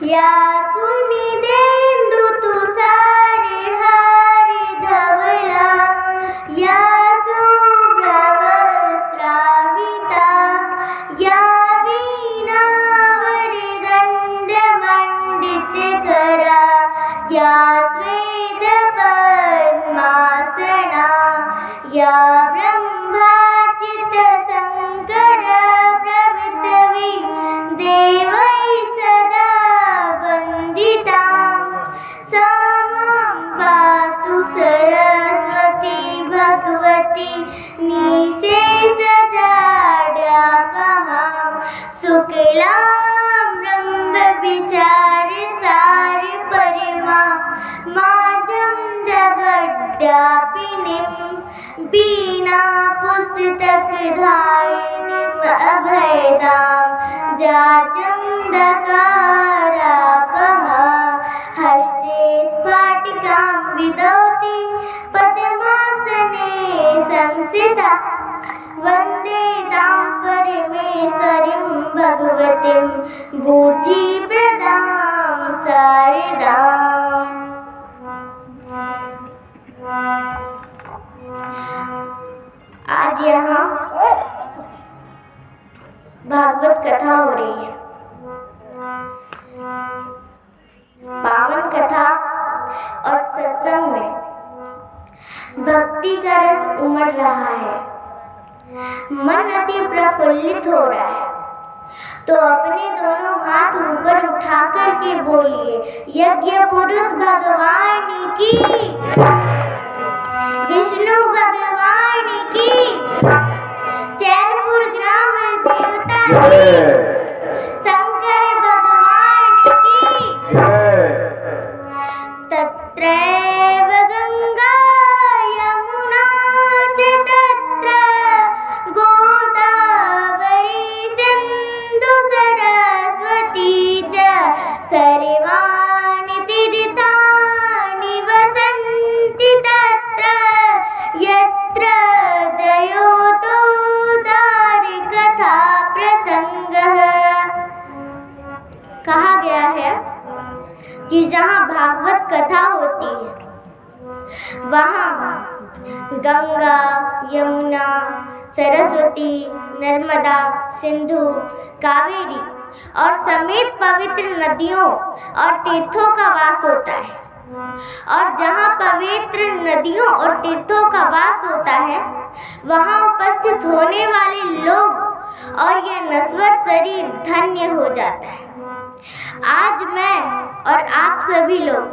या कुणी देंदू तुषारे हारी धवला, या शुभ्रवस्त्राविता, या वीणावर दंड मंडित करा, या स्वेद पद्मासना, या ब्रह्माचित शंकर प्रभृतवी देवै सदा वंदितां, सा मां पातु सरस्वती भगवती निशेषजाड्यापहां, शुक्लां ब्रह्मविचारसार परिमा माध्यं जगद्व्यापिनीं, बीना पुस्तकधारिणीम् अभयदां, जात्यं दकारापहा, हस्ते स्फाटिकां विदौति पद्मासने संस्थिता, वन्दे तां परमेश्वरीं भगवतीं बुद्धिप्रदां शारदाम्। आज यहाँ भागवत कथा हो रही है। पावन कथा और सत्संग में भक्ति का रस उमड़ रहा है, मन अति प्रफुल्लित हो रहा है। तो अपने दोनों हाथ ऊपर उठा करके बोलिए, यज्ञ पुरुष भगवान की, विष्णु भगवान की, चैनपुर ग्राम देवता की, शंकर भगवान की। तत्रैव गंगा यमुना च तत्र गोदावरी सिंधु सरस्वती च, सर्वाणि तीर्थानि वसन्ति तत्र, यत्र जयोतोद्धार कथा प्रसंगः। कहा गया है कि जहाँ भागवत कथा होती है वहाँ गंगा, यमुना, सरस्वती, नर्मदा, सिंधु, कावेरी और समेत पवित्र नदियों और तीर्थों का वास होता है। और जहाँ पवित्र नदियों और तीर्थों का वास होता है वहाँ उपस्थित होने वाले लोग और यह नश्वर शरीर धन्य हो जाता है। आज मैं और आप सभी लोग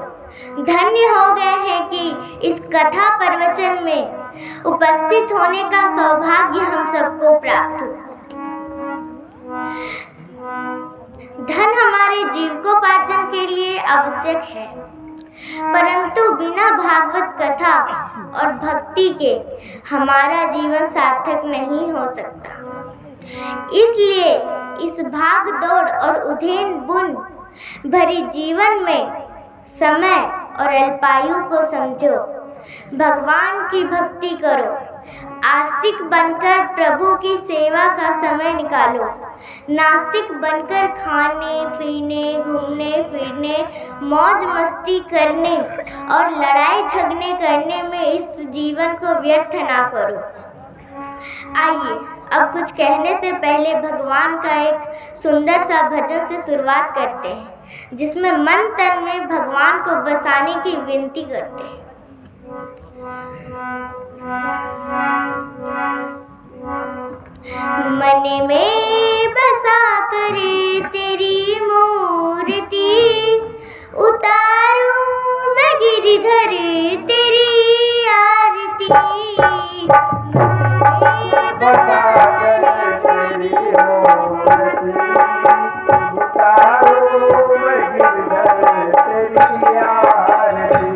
धन्य हो गए हैं कि इस कथा प्रवचन में उपस्थित होने का सौभाग्य हम सबको प्राप्त हुआ। धन हमारे जीविकोपार्जन के लिए आवश्यक है, परंतु बिना भागवत कथा और भक्ति के हमारा जीवन सार्थक नहीं हो सकता। इसलिए इस भाग दौड़ और उधेड़ बुन भरी जीवन में समय और अल्पायु को समझो, भगवान की भक्ति करो, आस्तिक बनकर प्रभु की सेवा का समय निकालो, नास्तिक बनकर खाने पीने, घूमने फिरने, मौज मस्ती करने और लड़ाई झगड़े करने में इस जीवन को व्यर्थ ना करो। आइए अब कुछ कहने से पहले भगवान का एक सुंदर सा भजन से शुरुआत करते हैं, जिसमें मन तन में भगवान को बसाने की विनती करते हैं। मन में बसा करे तेरी मूर्ति, उतारूं मैं गिरधर तेरी आरती। मन में बसा करे तेरी मूर्ति, उतारूं मैं गिरधर तेरी आरती।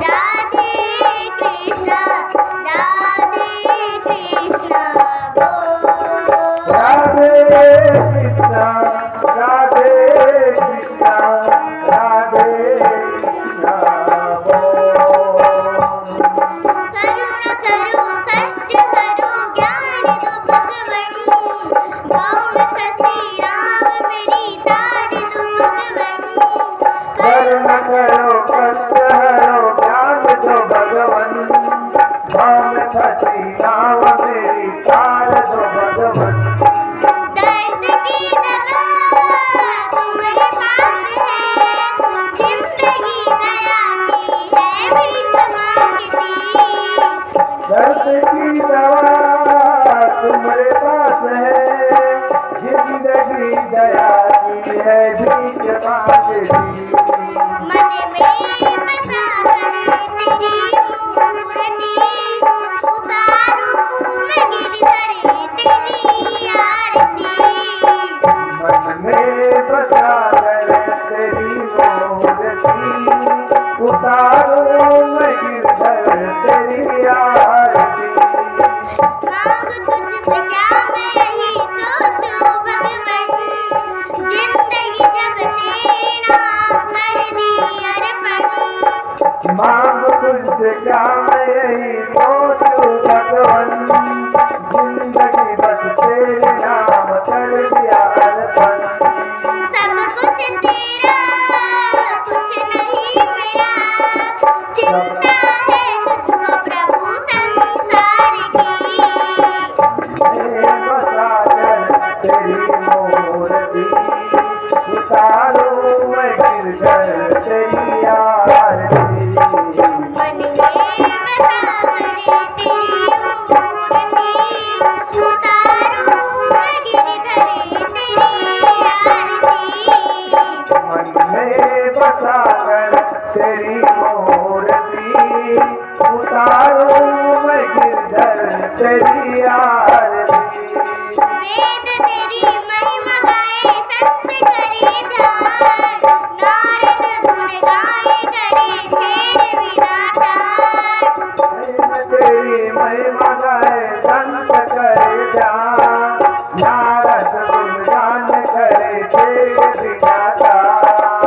राधे भाव में फंसी नाव मेरी तार दो भगवन। दर्द की दवा तुम्हारे पास है, जिंदगी दया की है भीख मांगती। दर्द की दवा तुम्हारे पास है, जिंदगी दया की है भीख मांगती। मन में बसा कर तेरी मूर्ति, उतारूं मैं गिरधर तेरी आरती। मन में बसा कर तेरी मूर्ति, उतारूं मैं गिरधर तेरी आरती। मांग तुझसे क्या मैं यही सोचूं भगवन, जिंदगी जब तेरे नाम कर दी अर्पण। मांग तुझसे क्या मैं यही सोचूं भगवन, जिंदगी बस तेरे नाम कर दिया अर्पण। सब कुछ तेरा कुछ नहीं मेरा, चिंता है तुझको प्रभु संसार की। बसा कर तेरी मूर्ति, उतारूं मैं गिरधर तेरी आरती। मन में बसा कर तेरी मूर्ति, उतारूं मैं गिरधर तेरी आरती। मन में बसा कर तेरी मूर्ति, उतारूं मैं गिरधर तेरी आरती। वेद तेरी महिमा गाए संत करे ध्यान, नारद गुण गाए करे छेड़ विनातान। तेरी महिमा गाए संत करे ध्यान, नारद गुण गान करे छेड़ विनातान।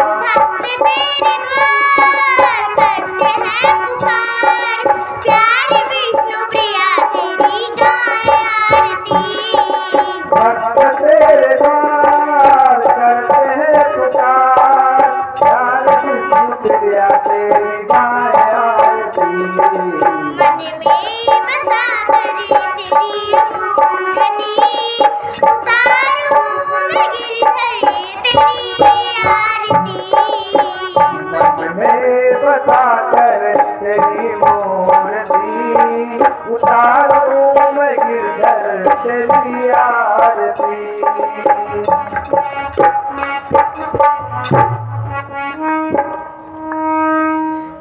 भक्त तेरे द्वार करते हैं पुकार, प्यारे विष्णु प्रिया तेरी गाए आरती। भक्त तेरे द्वार करते हैं पुकार, प्यार विष्णु प्रिया तेरी गाए आरती। मन में बसा कर तेरी मूर्ति, उतारूं मैं गिरधर तेरी आरती। मन में बसा कर तेरी मूर्ति, उतारूं मैं गिरधर तेरी आरती।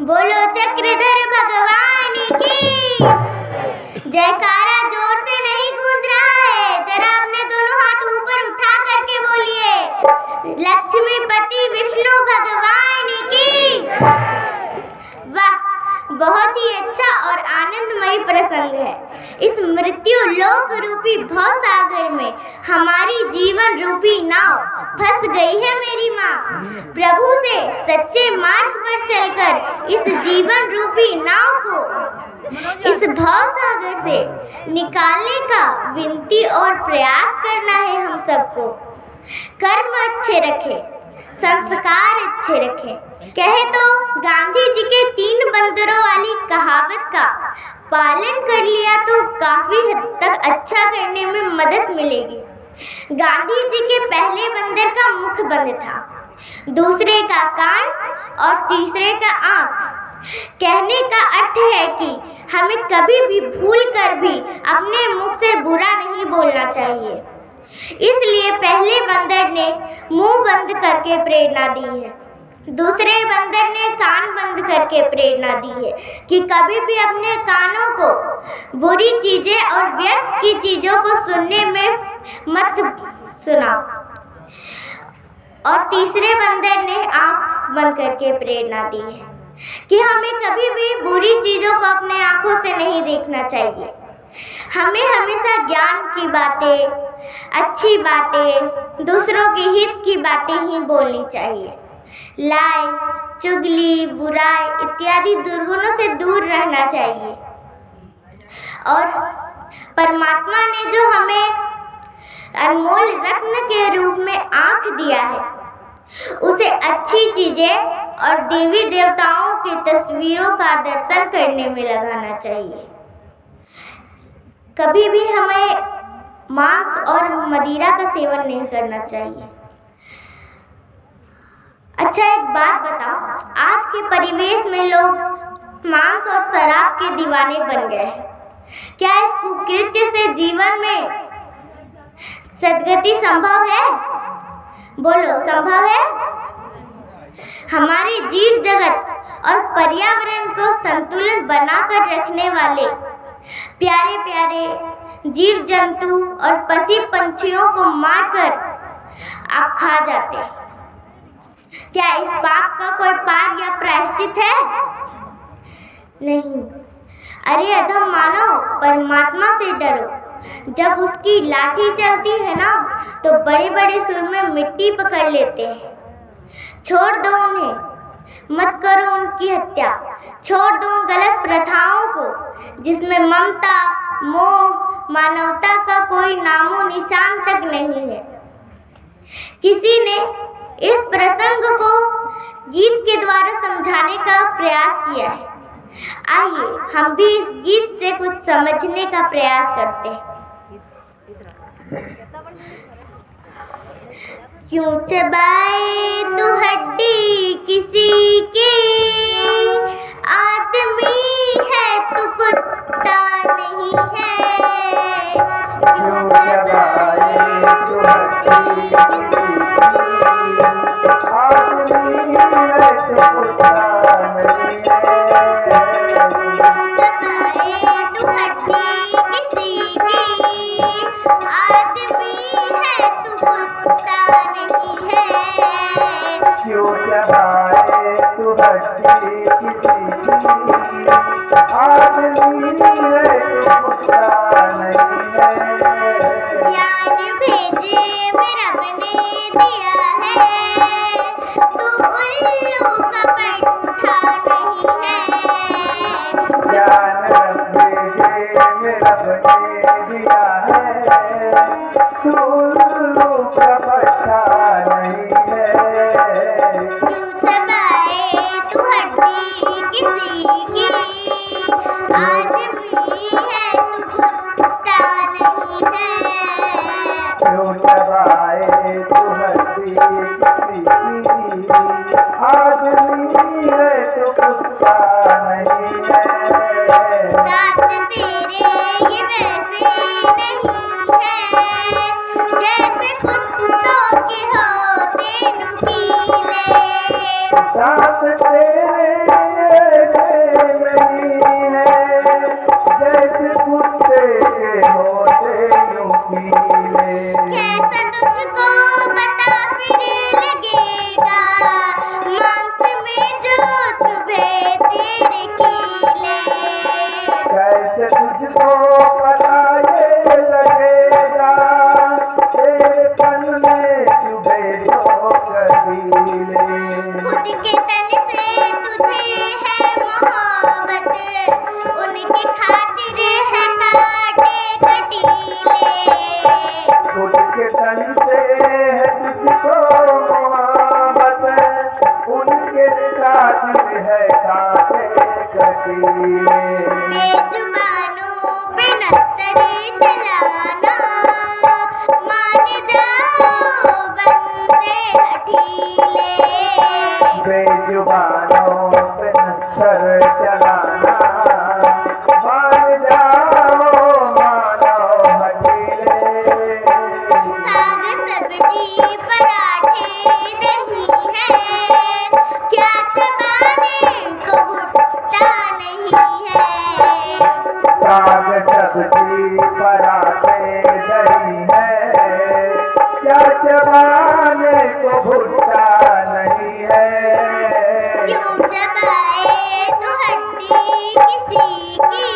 बोलो चक्रधर भगवान की जयकारा जोर से नहीं गूंज रहा है, जरा अपने दोनों हाथ ऊपर उठा करके बोलिए, लक्ष्मीपति विष्णु भगवान की। वाह, बहुत ही अच्छा और आनंदमयी प्रसंग है। इस मृत्यु लोक रूपी भव सागर में हमारी जीवन रूपी नाव फंस गई है मेरी माँ। प्रभु से सच्चे मार्ग पर चलकर इस जीवन रूपी नाव को इस भव सागर से निकालने का विनती और प्रयास करना है हम सबको। कर्म अच्छे रखें, संस्कार अच्छे रखें। कहे तो गांधी जी के 3 बंदरों वाली कहावत का पालन कर लिया तो काफी हद तक अच्छा करने में मदद मिलेगी। गांधी जी के पहले बंदर का मुख बंद था, दूसरे का कान और तीसरे का आँख। कहने का अर्थ है कि हमें कभी भी भूल कर भी अपने मुख से बुरा नहीं बोलना चाहिए। इसलिए पहले बंदर ने मुंह बंद करके प्रेरणा दी है, दूसरे बंदर ने कान बंद करके प्रेरणा दी है कि कभी भी अपने कानों को बुरी चीजें और व्यर्थ की चीजों को सुनने में मत सुनाओ। और तीसरे बंदर ने आंख बंद करके प्रेरणा दी है कि हमें कभी भी बुरी चीजों को अपने आंखों से नहीं देखना चाहिए। हमें हमेशा ज्ञान की बातें, अच्छी बातें, दूसरों के हित की बातें ही बोलनी चाहिए। लाए, चुगली, बुराई इत्यादि दुर्गुणों से दूर रहना चाहिए। और परमात्मा ने जो हमें अनमोल रत्न के रूप में आँख दिया है, उसे अच्छी चीजें और देवी देवताओं की तस्वीरों का दर्शन करने में लगाना चाहिए। कभी भी हमें मांस और मदिरा का सेवन नहीं करना चाहिए। अच्छा, एक बात बताओ, आज के परिवेश में लोग मांस और शराब के दीवाने बन गए। क्या इस कुकृत्य से जीवन में सद्गति संभव है? बोलो, संभव है? हमारे जीव जगत और पर्यावरण को संतुलन बनाकर रखने वाले प्यारे प्यारे जीव जंतु और पशु पंछियों को मारकर आप खा जाते हैं। क्या इस पाप का कोई पार या प्रायश्चित है? नहीं। अरे अधम मानव, परमात्मा से डरो। जब उसकी लाठी चलती है ना, तो बड़े बड़े सुर में मिट्टी पकड़ लेते हैं। छोड़ दो उन्हें, मत करो उनकी हत्या। छोड़ दो उन गलत प्रथाओं को जिसमें ममता, मोह, मानवता का कोई नामो निशान तक नहीं है। किसी ने इस प्रसंग को गीत के द्वारा समझाने का प्रयास किया है। आइए हम भी इस गीत से कुछ समझने का प्रयास करते हैं। क्यों चबाए तू हड्डी किसी की, आदमी है तू कुत्ता नहीं है। क्यों चबाए तू हड्डी किसी की, आदमी है तू कुत्ता नहीं है। चबाए तू हड्डी किसी की, आदमी है तू कुत्ता नहीं है। क्यों चबाए तू हड्डी किसी की, आदमी है तू कुत्ता नहीं है। ज्ञान भेजे मेरा बने दिया है, तू उल्लू का पट्टा नहीं है। ज्ञान भेजे मेरा बने दिया है, तू उल्लू का पट्टा नहीं है। क्यों चबाए तू हड्डी किसी की, आदमी है तू कुत्ता नहीं है। क्यों चबाए तू हड्डी किसी की, आदमी है तू कुत्ता नहीं है। दांत तेरे ये वैसे नहीं है, जैसे कुत्तों के होते नुकीले। दांत तेरे ऐसे नहीं है, जैसे कुत्ते के होते नुकीले। कैसा तुझको पता फिर लगेगा, मांस में जो चुभे तेरे कीले। कैसे तुझको पता ये लगेगा, तेरे तन में चुभे जो कटीले। खुद के तन से तुझे है मोहब्बत, उनके खातिर है काटे कटीले। खुद के तन से है तुझको मोहब्बत, उनके खातिर है काटे कटीले। बेजुबानों पे नस्तरी चलाना, मान जाओ बंदे हठीले। बेजुबानों पे नस्तर चलाना, मान जाओ मानो हठीले। साग सब्जी पराठे दही है, क्या चबाने को भुट्टा नहीं है। साग सब्जी पराठे दही है, क्या चबाने को भुट्टा नहीं है। क्यों चबाए तू हड्डी किसी की,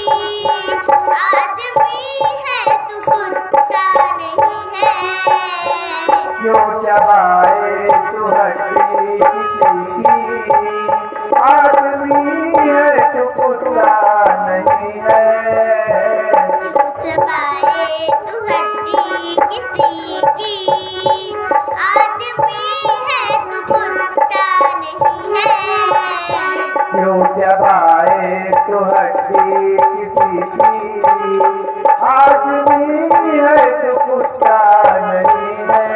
आदमी है तू कुत्ता नहीं है। क्यों चबाए तू हड्डी किसी की, आदमी है तू कुत्ता नहीं है। क्यों चबाए तू हड्डी किसी की, आदमी है तू कुत्ता नहीं है। क्यों चबाए तो हड्डी किसी की, आज भी है तो कुत्ता नहीं है।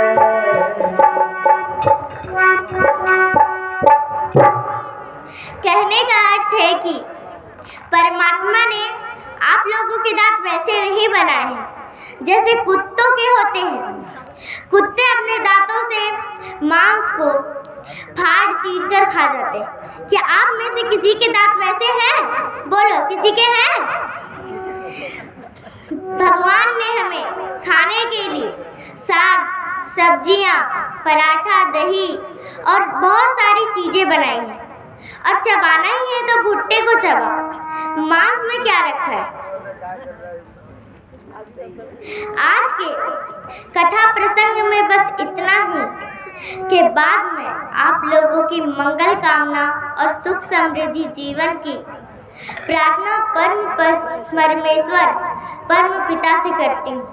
कहने का अर्थ है कि परमात्मा ने आप लोगों के दांत वैसे नहीं बनाए हैं जैसे कुत्तों के होते हैं। कुत्ते अपने दांतों से मांस को फाड़ चीर कर खा जाते हैं। क्या आप में से किसी के दांत वैसे हैं? बोलो, किसी के हैं? भगवान ने हमें खाने के लिए साग, सब्जियां, पराठा, दही और बहुत सारी चीजें बनाई हैं। और चबाना ही है तो भुट्टे को चबाओ। मांस में क्या रखा है? आज के कथा प्रसंग में बस इतना ही के बाद में आप लोगों की मंगल कामना और सुख समृद्धि जीवन की प्रार्थना परमेश्वर परम पिता से करती हूँ।